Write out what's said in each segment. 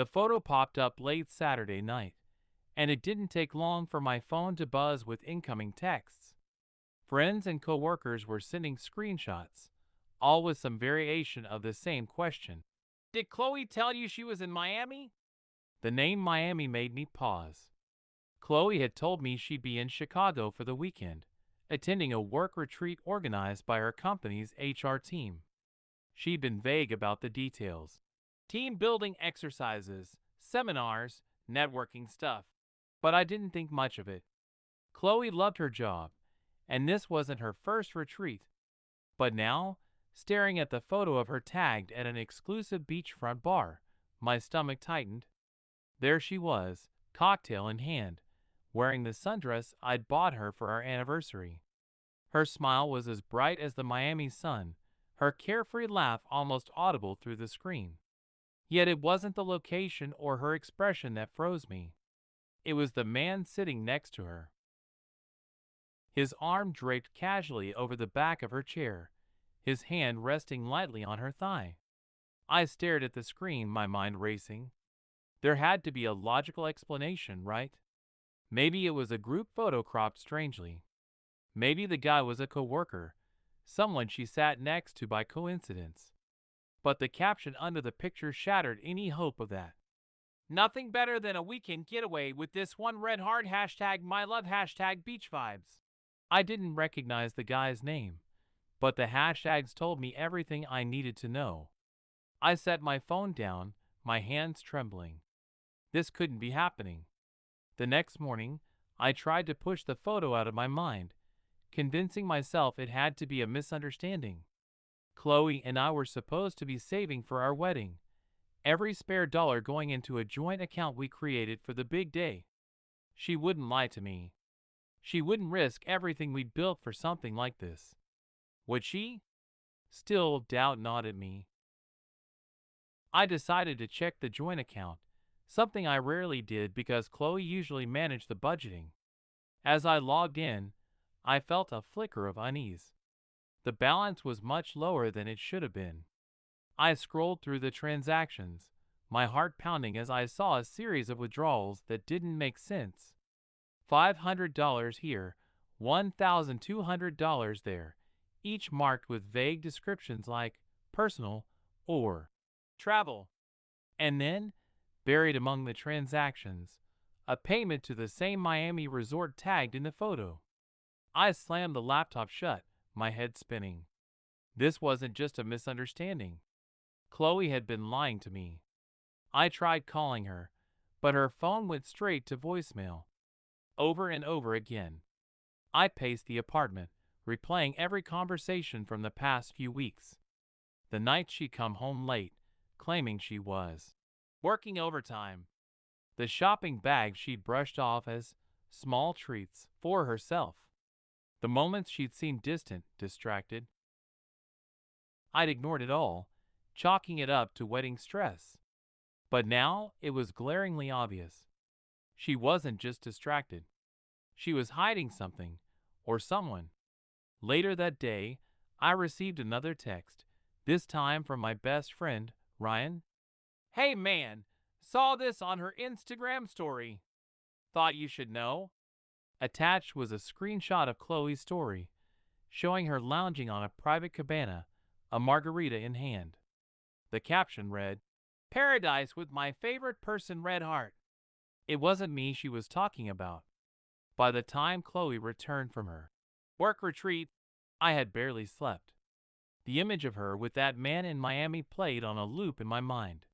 The photo popped up late Saturday night, and it didn't take long for my phone to buzz with incoming texts. Friends and coworkers were sending screenshots, all with some variation of the same question. Did Chloe tell you she was in Miami? The name Miami made me pause. Chloe had told me she'd be in Chicago for the weekend, attending a work retreat organized by her company's HR team. She'd been vague about the details. Team building exercises, seminars, networking stuff. But I didn't think much of it. Chloe loved her job, and this wasn't her first retreat. But now, staring at the photo of her tagged at an exclusive beachfront bar, my stomach tightened. There she was, cocktail in hand, wearing the sundress I'd bought her for our anniversary. Her smile was as bright as the Miami sun, her carefree laugh almost audible through the screen. Yet it wasn't the location or her expression that froze me. It was the man sitting next to her. His arm draped casually over the back of her chair, his hand resting lightly on her thigh. I stared at the screen, my mind racing. There had to be a logical explanation, right? Maybe it was a group photo cropped strangely. Maybe the guy was a coworker, someone she sat next to by coincidence. But the caption under the picture shattered any hope of that. Nothing better than a weekend getaway with this one red heart hashtag my love hashtag beach vibes. I didn't recognize the guy's name, but the hashtags told me everything I needed to know. I set my phone down, my hands trembling. This couldn't be happening. The next morning, I tried to push the photo out of my mind, convincing myself it had to be a misunderstanding. Chloe and I were supposed to be saving for our wedding, every spare dollar going into a joint account we created for the big day. She wouldn't lie to me. She wouldn't risk everything we'd built for something like this. Would she? Still, doubt gnawed at me. I decided to check the joint account, something I rarely did because Chloe usually managed the budgeting. As I logged in, I felt a flicker of unease. The balance was much lower than it should have been. I scrolled through the transactions, my heart pounding as I saw a series of withdrawals that didn't make sense. $500 here, $1,200 there, each marked with vague descriptions like personal or travel. And then, buried among the transactions, a payment to the same Miami resort tagged in the photo. I slammed the laptop shut, my head spinning. This wasn't just a misunderstanding. Chloe had been lying to me. I tried calling her, but her phone went straight to voicemail. Over and over again. I paced the apartment, replaying every conversation from the past few weeks. The night she'd come home late, claiming she was working overtime. The shopping bag she'd brushed off as small treats for herself. The moments she'd seemed distant, distracted. I'd ignored it all, chalking it up to wedding stress. But now it was glaringly obvious. She wasn't just distracted. She was hiding something, or someone. Later that day, I received another text, this time from my best friend, Ryan. Hey man, saw this on her Instagram story. Thought you should know. Attached was a screenshot of Chloe's story, showing her lounging on a private cabana, a margarita in hand. The caption read, Paradise with my favorite person, Red Heart. It wasn't me she was talking about. By the time Chloe returned from her work retreat, I had barely slept. The image of her with that man in Miami played on a loop in my mind.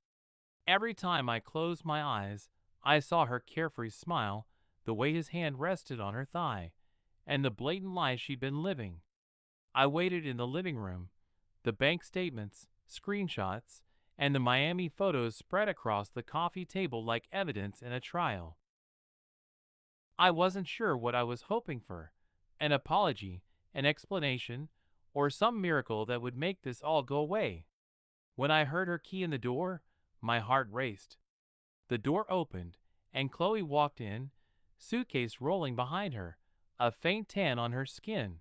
Every time I closed my eyes, I saw her carefree smile, the way his hand rested on her thigh, and the blatant lie she'd been living. I waited in the living room, the bank statements, screenshots, and the Miami photos spread across the coffee table like evidence in a trial. I wasn't sure what I was hoping for, an apology, an explanation, or some miracle that would make this all go away. When I heard her key in the door, my heart raced. The door opened, and Chloe walked in, suitcase rolling behind her, a faint tan on her skin.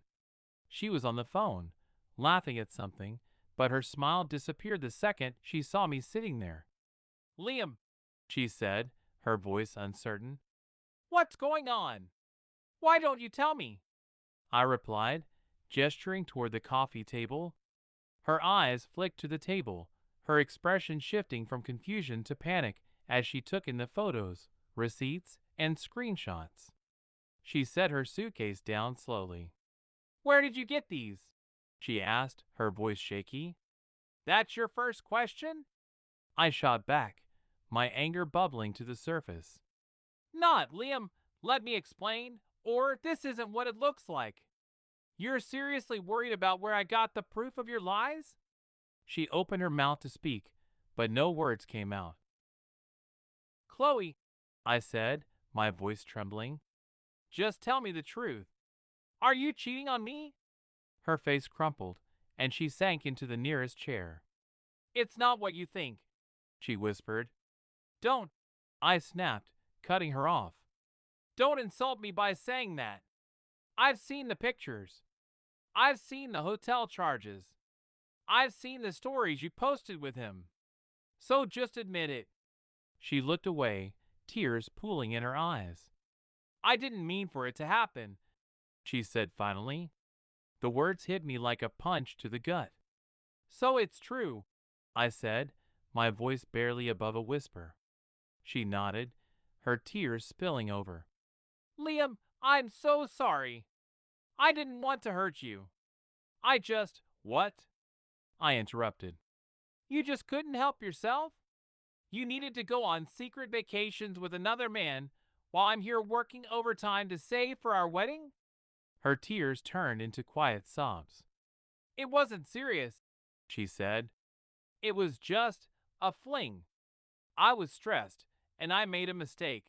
She was on the phone, laughing at something, but her smile disappeared the second she saw me sitting there. Liam, she said, her voice uncertain. What's going on? Why don't you tell me? I replied, gesturing toward the coffee table. Her eyes flicked to the table, her expression shifting from confusion to panic as she took in the photos, receipts, and screenshots. She set her suitcase down slowly. Where did you get these? She asked, her voice shaky. That's your first question? I shot back, my anger bubbling to the surface. Not, Liam. Let me explain, or this isn't what it looks like. You're seriously worried about where I got the proof of your lies? She opened her mouth to speak, but no words came out. Chloe, I said, my voice trembling, just tell me the truth. Are you cheating on me? Her face crumpled, and she sank into the nearest chair. It's not what you think, she whispered. Don't, I snapped, cutting her off. Don't insult me by saying that. I've seen the pictures. I've seen the hotel charges. I've seen the stories you posted with him. So just admit it. She looked away, tears pooling in her eyes. I didn't mean for it to happen, she said finally. The words hit me like a punch to the gut. So it's true, I said, my voice barely above a whisper. She nodded, her tears spilling over. Liam, I'm so sorry. I didn't want to hurt you. I just— What? I interrupted. You just couldn't help yourself? You needed to go on secret vacations with another man while I'm here working overtime to save for our wedding? Her tears turned into quiet sobs. It wasn't serious, she said. It was just a fling. I was stressed, and I made a mistake.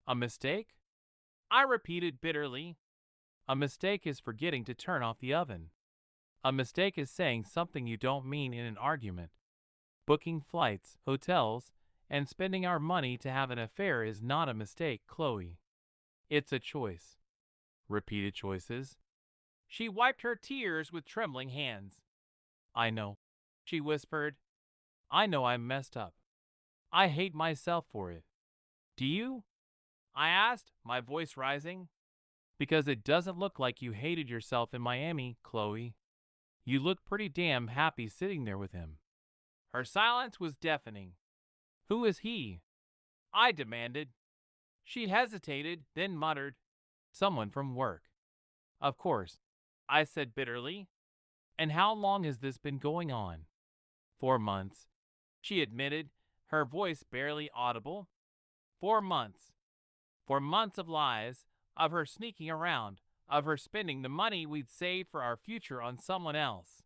A mistake? I repeated bitterly. A mistake is forgetting to turn off the oven. A mistake is saying something you don't mean in an argument. Booking flights, hotels, and spending our money to have an affair is not a mistake, Chloe. It's a choice. Repeated choices. She wiped her tears with trembling hands. I know, she whispered. I know I'm messed up. I hate myself for it. Do you? I asked, my voice rising. Because it doesn't look like you hated yourself in Miami, Chloe. You look pretty damn happy sitting there with him. Her silence was deafening. Who is he? I demanded. She hesitated, then muttered, Someone from work. Of course, I said bitterly. And how long has this been going on? 4 months, she admitted, her voice barely audible. 4 months. 4 months of lies, of her sneaking around, of her spending the money we'd saved for our future on someone else.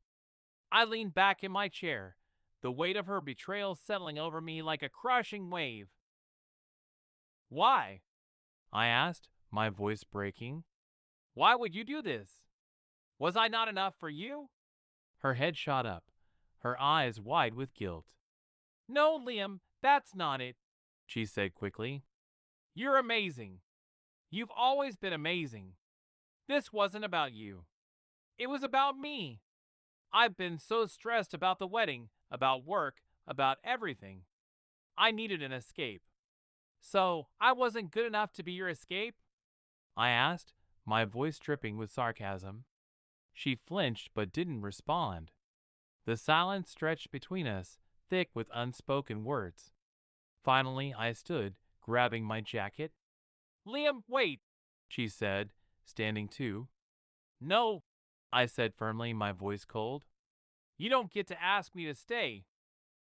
I leaned back in my chair, the weight of her betrayal settling over me like a crushing wave. Why? I asked, my voice breaking. Why would you do this? Was I not enough for you? Her head shot up, her eyes wide with guilt. No, Liam, that's not it, she said quickly. You're amazing. You've always been amazing. This wasn't about you. It was about me. I've been so stressed about the wedding, about work, about everything. I needed an escape. So, I wasn't good enough to be your escape? I asked, my voice dripping with sarcasm. She flinched but didn't respond. The silence stretched between us, thick with unspoken words. Finally, I stood, grabbing my jacket. Liam, wait, she said, standing too. No, I said firmly, my voice cold. You don't get to ask me to stay.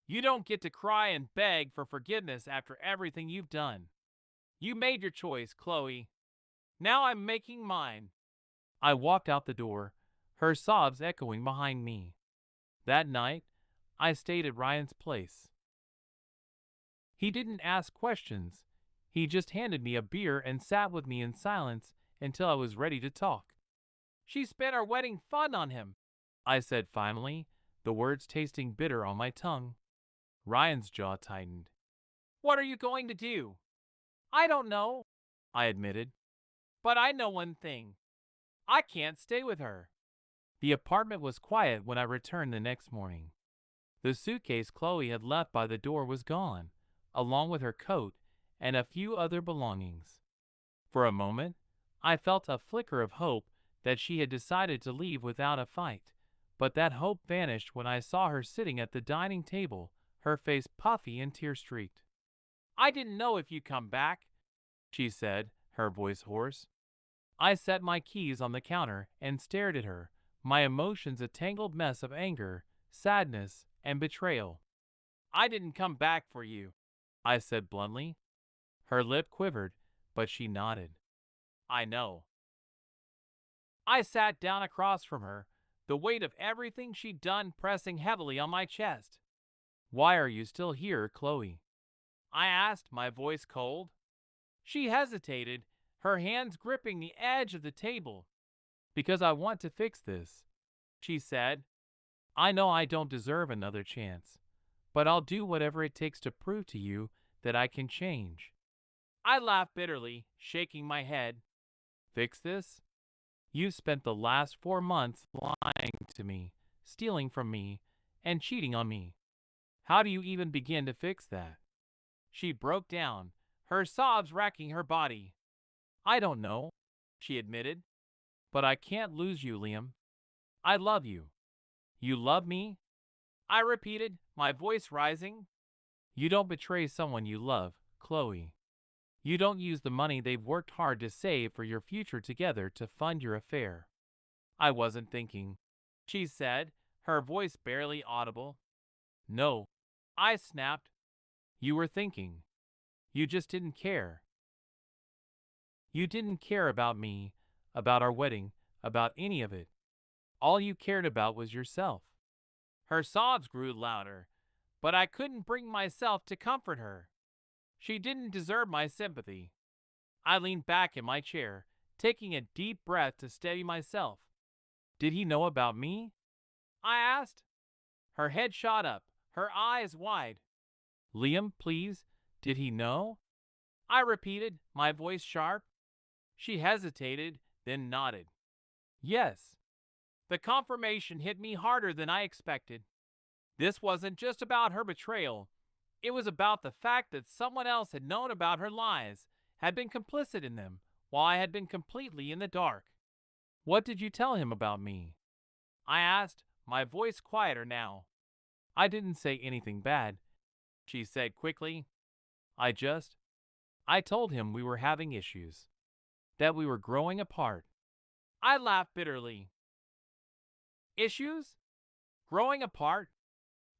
You don't get to cry and beg for forgiveness after everything you've done. You made your choice, Chloe. Now I'm making mine. I walked out the door, her sobs echoing behind me. That night, I stayed at Ryan's place. He didn't ask questions. He just handed me a beer and sat with me in silence until I was ready to talk. She spent our wedding fun on him, I said finally, the words tasting bitter on my tongue. Ryan's jaw tightened. What are you going to do? I don't know, I admitted. But I know one thing. I can't stay with her. The apartment was quiet when I returned the next morning. The suitcase Chloe had left by the door was gone, along with her coat and a few other belongings. For a moment, I felt a flicker of hope that she had decided to leave without a fight, but that hope vanished when I saw her sitting at the dining table, her face puffy and tear-streaked. "I didn't know if you'd come back," she said, her voice hoarse. I set my keys on the counter and stared at her, my emotions a tangled mess of anger, sadness, and betrayal. "I didn't come back for you," I said bluntly. Her lip quivered, but she nodded. "I know." I sat down across from her, the weight of everything she'd done pressing heavily on my chest. "Why are you still here, Chloe?" I asked, my voice cold. She hesitated, her hands gripping the edge of the table. "Because I want to fix this," she said. "I know I don't deserve another chance, but I'll do whatever it takes to prove to you that I can change." I laughed bitterly, shaking my head. "Fix this? You've spent the last 4 months lying to me, stealing from me, and cheating on me. How do you even begin to fix that?" She broke down, her sobs racking her body. "I don't know," she admitted, "but I can't lose you, Liam. I love you." "You love me?" I repeated, my voice rising. "You don't betray someone you love, Chloe. You don't use the money they've worked hard to save for your future together to fund your affair." "I wasn't thinking," she said, her voice barely audible. "No," I snapped. "You were thinking. You just didn't care. You didn't care about me, about our wedding, about any of it. All you cared about was yourself." Her sobs grew louder, but I couldn't bring myself to comfort her. She didn't deserve my sympathy. I leaned back in my chair, taking a deep breath to steady myself. "Did he know about me?" I asked. Her head shot up, her eyes wide. "Liam, please, did he know?" I repeated, my voice sharp. She hesitated, then nodded. "Yes." The confirmation hit me harder than I expected. This wasn't just about her betrayal. It was about the fact that someone else had known about her lies, had been complicit in them, while I had been completely in the dark. "What did you tell him about me?" I asked, my voice quieter now. "I didn't say anything bad," she said quickly. I told him we were having issues, that we were growing apart." I laughed bitterly. "Issues? Growing apart?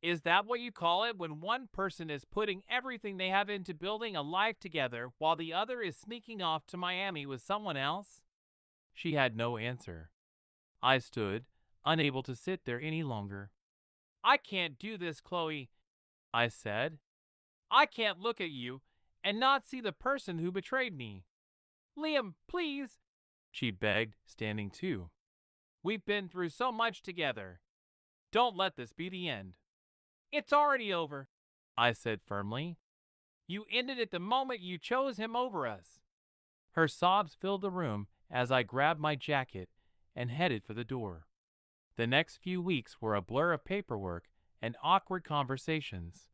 Is that what you call it when one person is putting everything they have into building a life together while the other is sneaking off to Miami with someone else?" She had no answer. I stood, unable to sit there any longer. "I can't do this, Chloe," I said. "I can't look at you and not see the person who betrayed me. Liam, please," she begged, standing too. "We've been through so much together. Don't let this be the end." "It's already over," I said firmly. "You ended it the moment you chose him over us." Her sobs filled the room as I grabbed my jacket and headed for the door. The next few weeks were a blur of paperwork and awkward conversations.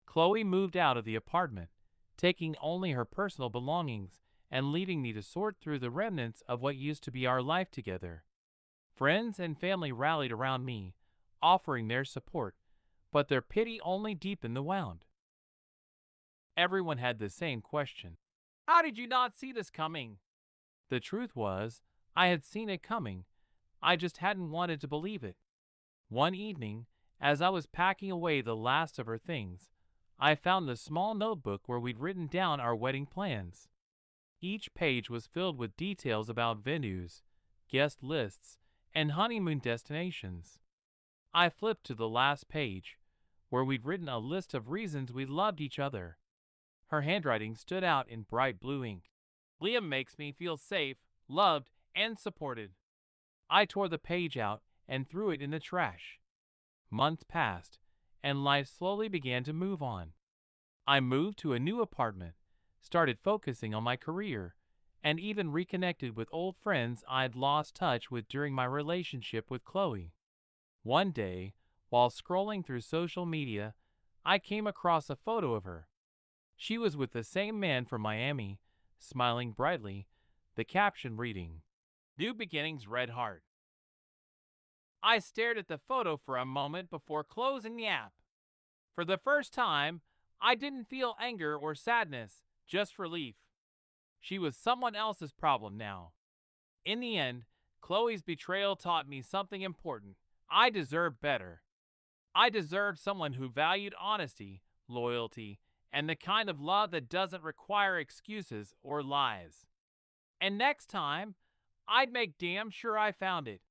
Chloe moved out of the apartment, taking only her personal belongings and leaving me to sort through the remnants of what used to be our life together. Friends and family rallied around me, offering their support, but their pity only deepened the wound. Everyone had the same question. "How did you not see this coming?" The truth was, I had seen it coming. I just hadn't wanted to believe it. One evening, as I was packing away the last of her things, I found the small notebook where we'd written down our wedding plans. Each page was filled with details about venues, guest lists, and honeymoon destinations. I flipped to the last page, where we'd written a list of reasons we loved each other. Her handwriting stood out in bright blue ink. "Liam makes me feel safe, loved, and supported." I tore the page out and threw it in the trash. Months passed, and life slowly began to move on. I moved to a new apartment, started focusing on my career, and even reconnected with old friends I'd lost touch with during my relationship with Chloe. One day, while scrolling through social media, I came across a photo of her. She was with the same man from Miami, smiling brightly, the caption reading, New Beginnings, Red Heart. I stared at the photo for a moment before closing the app. For the first time, I didn't feel anger or sadness, just relief. She was someone else's problem now. In the end, Chloe's betrayal taught me something important. I deserved better. I deserved someone who valued honesty, loyalty, and the kind of love that doesn't require excuses or lies. And next time, I'd make damn sure I found it.